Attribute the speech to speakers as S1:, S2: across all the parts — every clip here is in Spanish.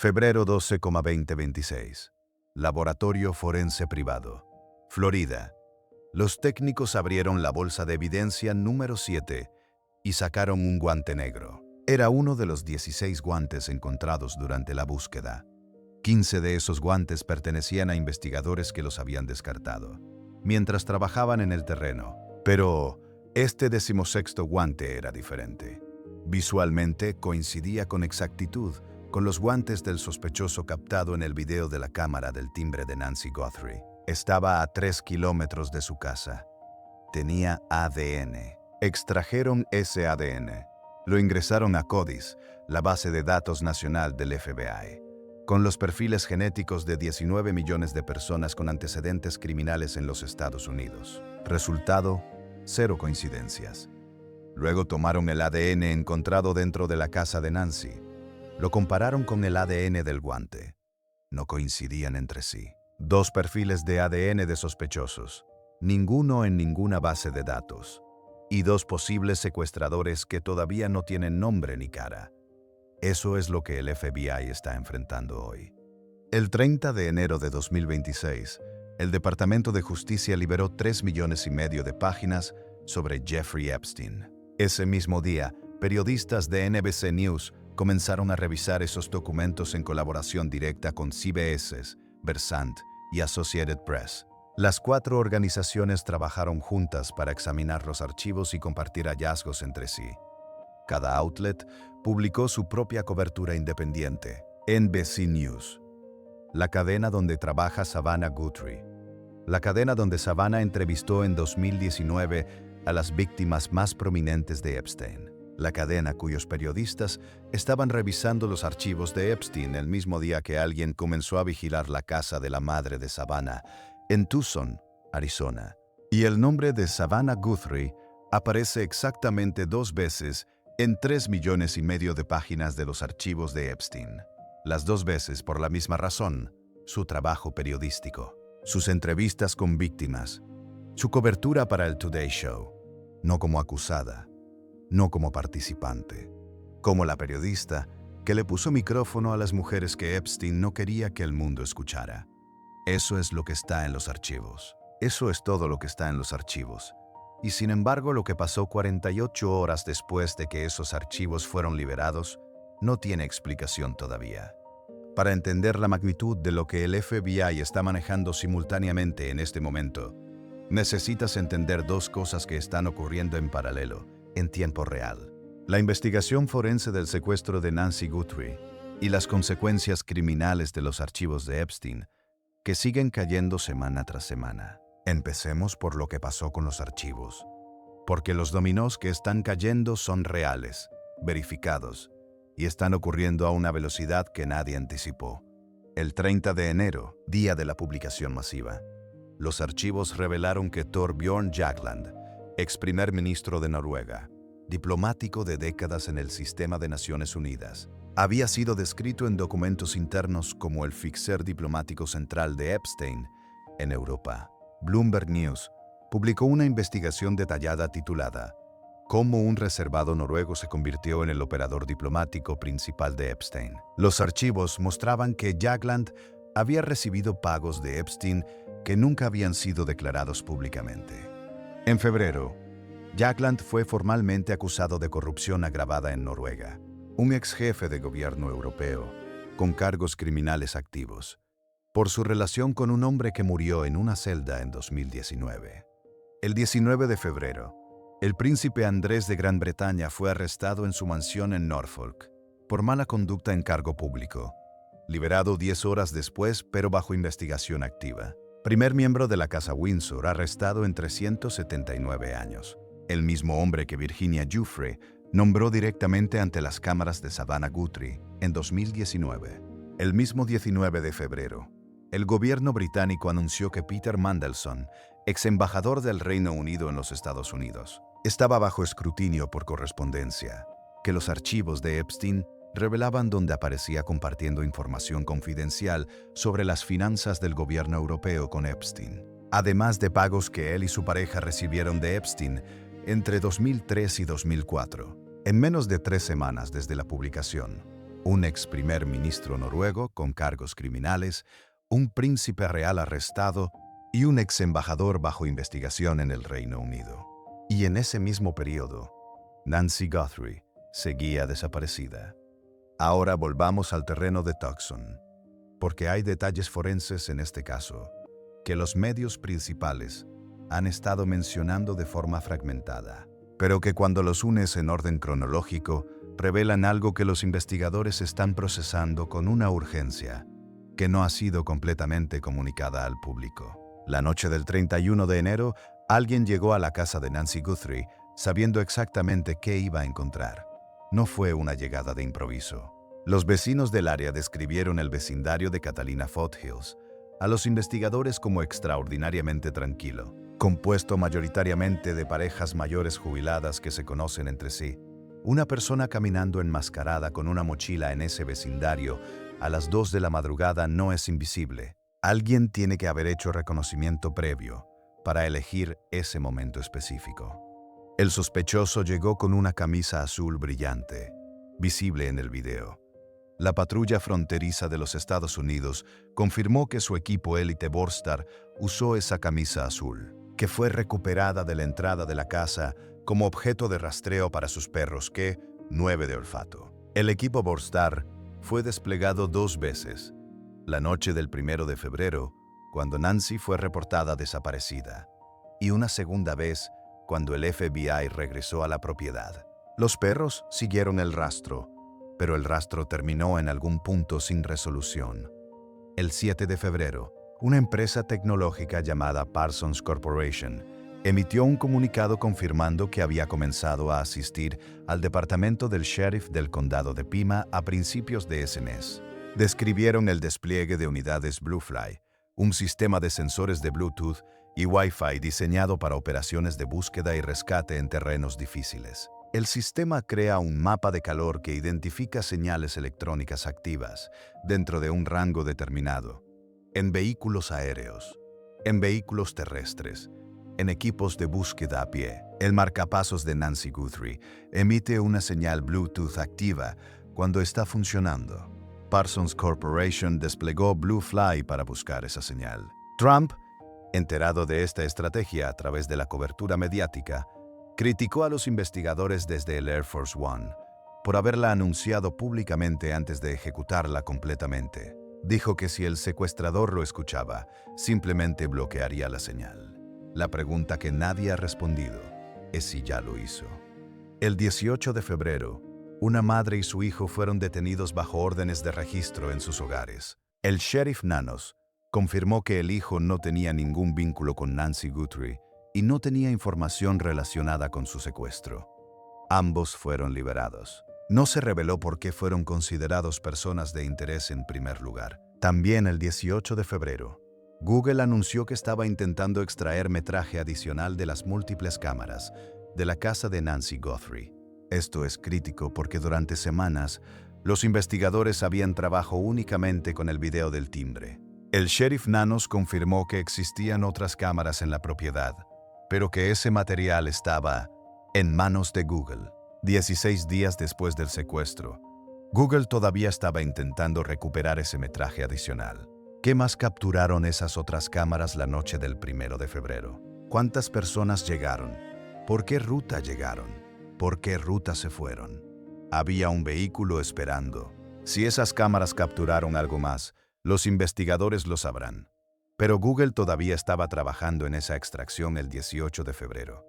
S1: Febrero 12,2026. Laboratorio forense privado. Florida. Los técnicos abrieron la bolsa de evidencia número 7 y sacaron un guante negro. Era uno de los 16 guantes encontrados durante la búsqueda. 15 de esos guantes pertenecían a investigadores que los habían descartado, mientras trabajaban en el terreno. Pero este 16º guante era diferente. Visualmente coincidía con exactitud con los guantes del sospechoso captado en el video de la cámara del timbre de Nancy Guthrie. Estaba a 3 kilómetros de su casa. Tenía ADN. Extrajeron ese ADN. Lo ingresaron a CODIS, la base de datos nacional del FBI, con los perfiles genéticos de 19 millones de personas con antecedentes criminales en los Estados Unidos. Resultado: 0 coincidencias. Luego tomaron el ADN encontrado dentro de la casa de Nancy. Lo compararon con el ADN del guante. No coincidían entre sí. 2 perfiles de ADN de sospechosos, ninguno en ninguna base de datos, y 2 posibles secuestradores que todavía no tienen nombre ni cara. Eso es lo que el FBI está enfrentando hoy. El 30 de enero de 2026, el Departamento de Justicia liberó 3,5 millones de páginas sobre Jeffrey Epstein. Ese mismo día, periodistas de NBC News comenzaron a revisar esos documentos en colaboración directa con CBS, Versant y Associated Press. Las 4 organizaciones trabajaron juntas para examinar los archivos y compartir hallazgos entre sí. Cada outlet publicó su propia cobertura independiente. NBC News, la cadena donde trabaja Savannah Guthrie, la cadena donde Savannah entrevistó en 2019 a las víctimas más prominentes de Epstein. La cadena cuyos periodistas estaban revisando los archivos de Epstein el mismo día que alguien comenzó a vigilar la casa de la madre de Savannah en Tucson, Arizona. Y el nombre de Savannah Guthrie aparece exactamente 2 veces en 3,5 millones de páginas de los archivos de Epstein. Las 2 veces por la misma razón: su trabajo periodístico, sus entrevistas con víctimas, su cobertura para el Today Show, no como acusada, no como participante, como la periodista que le puso micrófono a las mujeres que Epstein no quería que el mundo escuchara. Eso es lo que está en los archivos. Eso es todo lo que está en los archivos. Y sin embargo, lo que pasó 48 horas después de que esos archivos fueron liberados no tiene explicación todavía. Para entender la magnitud de lo que el FBI está manejando simultáneamente en este momento, necesitas entender 2 cosas que están ocurriendo en paralelo, en tiempo real: la investigación forense del secuestro de Nancy Guthrie y las consecuencias criminales de los archivos de Epstein, que siguen cayendo semana tras semana. Empecemos por lo que pasó con los archivos, porque los dominós que están cayendo son reales, verificados, y están ocurriendo a una velocidad que nadie anticipó. El 30 de enero, día de la publicación masiva, los archivos revelaron que Thorbjørn Jagland, ex primer ministro de Noruega, diplomático de décadas en el sistema de Naciones Unidas, había sido descrito en documentos internos como el fixer diplomático central de Epstein en Europa. Bloomberg News publicó una investigación detallada titulada «Cómo un reservado noruego se convirtió en el operador diplomático principal de Epstein». Los archivos mostraban que Jagland había recibido pagos de Epstein que nunca habían sido declarados públicamente. En febrero, Jagland fue formalmente acusado de corrupción agravada en Noruega, un ex jefe de gobierno europeo, con cargos criminales activos, por su relación con un hombre que murió en una celda en 2019. El 19 de febrero, el príncipe Andrés de Gran Bretaña fue arrestado en su mansión en Norfolk por mala conducta en cargo público, liberado 10 horas después, pero bajo investigación activa. Primer miembro de la Casa Windsor arrestado en 379 años. El mismo hombre que Virginia Giuffre nombró directamente ante las cámaras de Savannah Guthrie en 2019. El mismo 19 de febrero, el gobierno británico anunció que Peter Mandelson, ex embajador del Reino Unido en los Estados Unidos, estaba bajo escrutinio por correspondencia, que los archivos de Epstein revelaban dónde aparecía compartiendo información confidencial sobre las finanzas del gobierno europeo con Epstein, además de pagos que él y su pareja recibieron de Epstein entre 2003 y 2004. En menos de 3 semanas desde la publicación, un ex primer ministro noruego con cargos criminales, un príncipe real arrestado y un ex embajador bajo investigación en el Reino Unido. Y en ese mismo periodo, Nancy Guthrie seguía desaparecida. Ahora volvamos al terreno de Tucson, porque hay detalles forenses en este caso que los medios principales han estado mencionando de forma fragmentada, pero que cuando los unes en orden cronológico revelan algo que los investigadores están procesando con una urgencia que no ha sido completamente comunicada al público. La noche del 31 de enero, alguien llegó a la casa de Nancy Guthrie sabiendo exactamente qué iba a encontrar. No fue una llegada de improviso. Los vecinos del área describieron el vecindario de Catalina Foothills a los investigadores como extraordinariamente tranquilo, compuesto mayoritariamente de parejas mayores jubiladas que se conocen entre sí. Una persona caminando enmascarada con una mochila en ese vecindario a las 2 de la madrugada no es invisible. Alguien tiene que haber hecho reconocimiento previo para elegir ese momento específico. El sospechoso llegó con una camisa azul brillante, visible en el video. La patrulla fronteriza de los Estados Unidos confirmó que su equipo élite Borstar usó esa camisa azul, que fue recuperada de la entrada de la casa como objeto de rastreo para sus perros que, 9 de olfato. El equipo Borstar fue desplegado 2 veces, la noche del 1 de febrero, cuando Nancy fue reportada desaparecida, y una segunda vez cuando el FBI regresó a la propiedad. Los perros siguieron el rastro, pero el rastro terminó en algún punto sin resolución. El 7 de febrero, una empresa tecnológica llamada Parsons Corporation emitió un comunicado confirmando que había comenzado a asistir al departamento del sheriff del condado de Pima a principios de ese mes. Describieron el despliegue de unidades Bluefly, un sistema de sensores de Bluetooth y Wi-Fi diseñado para operaciones de búsqueda y rescate en terrenos difíciles. El sistema crea un mapa de calor que identifica señales electrónicas activas dentro de un rango determinado, en vehículos aéreos, en vehículos terrestres, en equipos de búsqueda a pie. El marcapasos de Nancy Guthrie emite una señal Bluetooth activa cuando está funcionando. Parsons Corporation desplegó Bluefly para buscar esa señal. Trump, enterado de esta estrategia a través de la cobertura mediática, criticó a los investigadores desde el Air Force One por haberla anunciado públicamente antes de ejecutarla completamente. Dijo que si el secuestrador lo escuchaba, simplemente bloquearía la señal. La pregunta que nadie ha respondido es si ya lo hizo. El 18 de febrero, una madre y su hijo fueron detenidos bajo órdenes de registro en sus hogares. El sheriff Nanos confirmó que el hijo no tenía ningún vínculo con Nancy Guthrie y no tenía información relacionada con su secuestro. Ambos fueron liberados. No se reveló por qué fueron considerados personas de interés en primer lugar. También el 18 de febrero, Google anunció que estaba intentando extraer metraje adicional de las múltiples cámaras de la casa de Nancy Guthrie. Esto es crítico porque durante semanas los investigadores habían trabajado únicamente con el video del timbre. El sheriff Nanos confirmó que existían otras cámaras en la propiedad, pero que ese material estaba en manos de Google. 16 días después del secuestro, Google todavía estaba intentando recuperar ese metraje adicional. ¿Qué más capturaron esas otras cámaras la noche del 1 de febrero? ¿Cuántas personas llegaron? ¿Por qué ruta llegaron? ¿Por qué ruta se fueron? Había un vehículo esperando. Si esas cámaras capturaron algo más, los investigadores lo sabrán. Pero Google todavía estaba trabajando en esa extracción el 18 de febrero,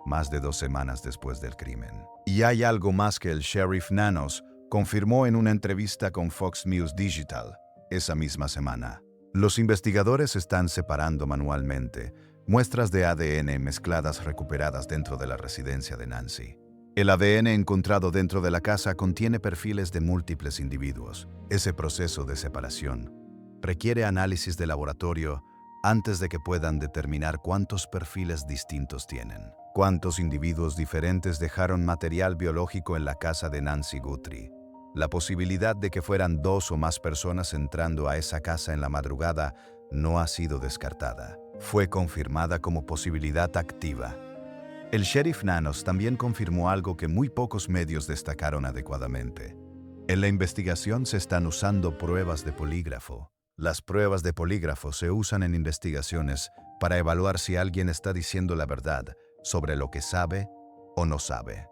S1: más de 2 semanas después del crimen. Y hay algo más que el sheriff Nanos confirmó en una entrevista con Fox News Digital esa misma semana. Los investigadores están separando manualmente muestras de ADN mezcladas recuperadas dentro de la residencia de Nancy. El ADN encontrado dentro de la casa contiene perfiles de múltiples individuos. Ese proceso de separación requiere análisis de laboratorio antes de que puedan determinar cuántos perfiles distintos tienen. ¿Cuántos individuos diferentes dejaron material biológico en la casa de Nancy Guthrie? La posibilidad de que fueran 2 o más personas entrando a esa casa en la madrugada no ha sido descartada. Fue confirmada como posibilidad activa. El sheriff Nanos también confirmó algo que muy pocos medios destacaron adecuadamente. En la investigación se están usando pruebas de polígrafo. Las pruebas de polígrafo se usan en investigaciones para evaluar si alguien está diciendo la verdad sobre lo que sabe o no sabe.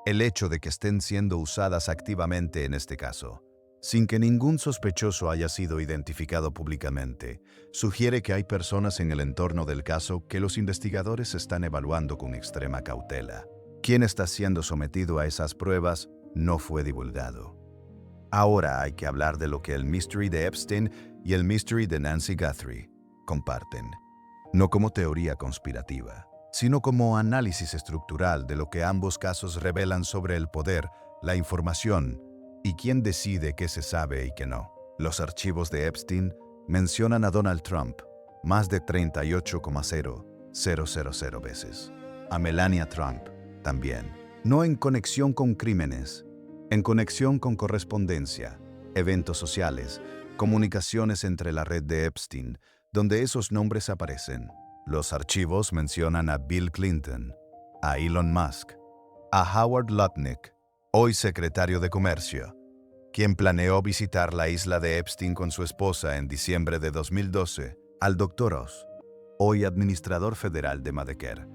S1: El hecho de que estén siendo usadas activamente en este caso, sin que ningún sospechoso haya sido identificado públicamente, sugiere que hay personas en el entorno del caso que los investigadores están evaluando con extrema cautela. Quién está siendo sometido a esas pruebas no fue divulgado. Ahora hay que hablar de lo que el Mystery de Epstein y el Mystery de Nancy Guthrie comparten, no como teoría conspirativa, sino como análisis estructural de lo que ambos casos revelan sobre el poder, la información y quién decide qué se sabe y qué no. Los archivos de Epstein mencionan a Donald Trump más de 38,0000 veces. A Melania Trump también. No en conexión con crímenes, en conexión con correspondencia, eventos sociales, comunicaciones entre la red de Epstein, donde esos nombres aparecen. Los archivos mencionan a Bill Clinton, a Elon Musk, a Howard Lutnick, hoy secretario de Comercio, quien planeó visitar la isla de Epstein con su esposa en diciembre de 2012, al Dr. Oz, hoy administrador federal de Medicare,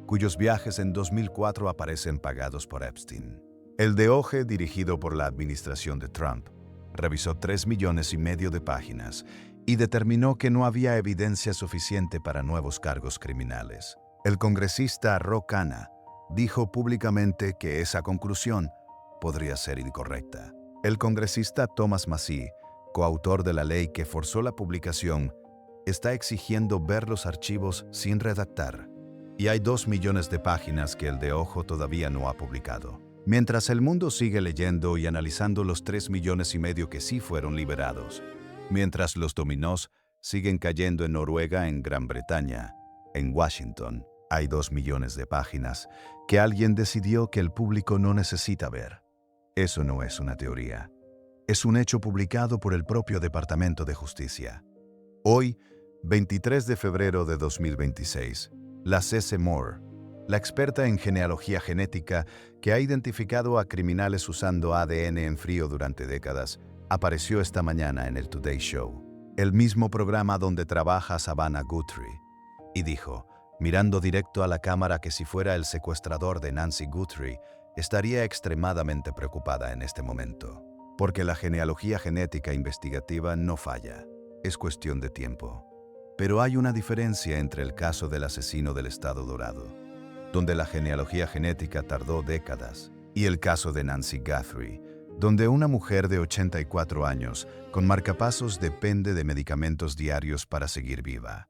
S1: cuyos viajes en 2004 aparecen pagados por Epstein. El DOJ, dirigido por la administración de Trump, revisó 3,5 millones de páginas y determinó que no había evidencia suficiente para nuevos cargos criminales. El congresista Ro Khanna dijo públicamente que esa conclusión podría ser incorrecta. El congresista Thomas Massie, coautor de la ley que forzó la publicación, está exigiendo ver los archivos sin redactar. Y hay 2 millones de páginas que el DOJ todavía no ha publicado. Mientras el mundo sigue leyendo y analizando los 3,5 millones que sí fueron liberados, mientras los dominós siguen cayendo en Noruega, en Gran Bretaña, en Washington, hay 2 millones de páginas que alguien decidió que el público no necesita ver. Eso no es una teoría. Es un hecho publicado por el propio Departamento de Justicia. Hoy, 23 de febrero de 2026, la C.C. Moore, la experta en genealogía genética que ha identificado a criminales usando ADN en frío durante décadas, apareció esta mañana en el Today Show, el mismo programa donde trabaja Savannah Guthrie, y dijo, mirando directo a la cámara, que si fuera el secuestrador de Nancy Guthrie, estaría extremadamente preocupada en este momento, porque la genealogía genética investigativa no falla, es cuestión de tiempo. Pero hay una diferencia entre el caso del asesino del Estado Dorado, donde la genealogía genética tardó décadas, y el caso de Nancy Guthrie, donde una mujer de 84 años con marcapasos depende de medicamentos diarios para seguir viva.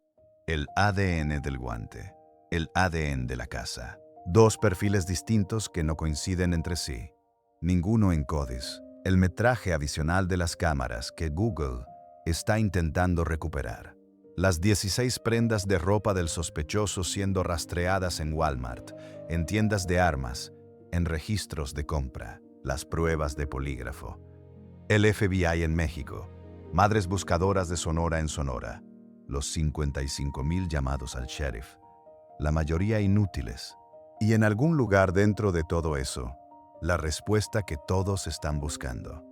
S1: El ADN del guante, el ADN de la casa. 2 perfiles distintos que no coinciden entre sí. Ninguno en CODIS, el metraje adicional de las cámaras que Google está intentando recuperar. Las 16 prendas de ropa del sospechoso siendo rastreadas en Walmart, en tiendas de armas, en registros de compra, las pruebas de polígrafo. El FBI en México, madres buscadoras de Sonora en Sonora, los 55,000 llamados al sheriff, la mayoría inútiles. Y en algún lugar dentro de todo eso, la respuesta que todos están buscando.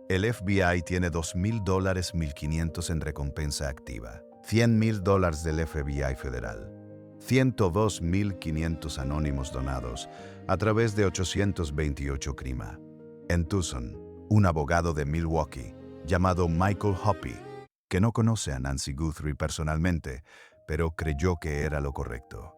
S1: El FBI tiene $2,000, 1,500 en recompensa activa. $100,000 del FBI federal, 102,500 anónimos donados a través de 828 CRIMA. En Tucson, un abogado de Milwaukee llamado Michael Hoppe, que no conoce a Nancy Guthrie personalmente, pero creyó que era lo correcto.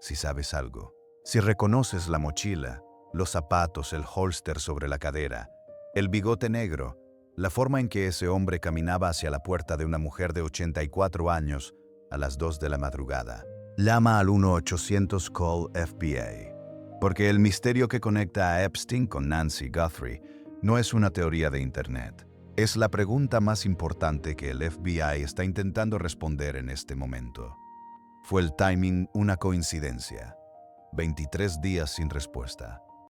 S1: Si sabes algo, si reconoces la mochila, los zapatos, el holster sobre la cadera, el bigote negro, la forma en que ese hombre caminaba hacia la puerta de una mujer de 84 años a las 2 de la madrugada. Llama al 1-800-CALL-FBI, porque el misterio que conecta a Epstein con Nancy Guthrie no es una teoría de Internet. Es la pregunta más importante que el FBI está intentando responder en este momento. ¿Fue el timing una coincidencia? 23 días sin respuesta.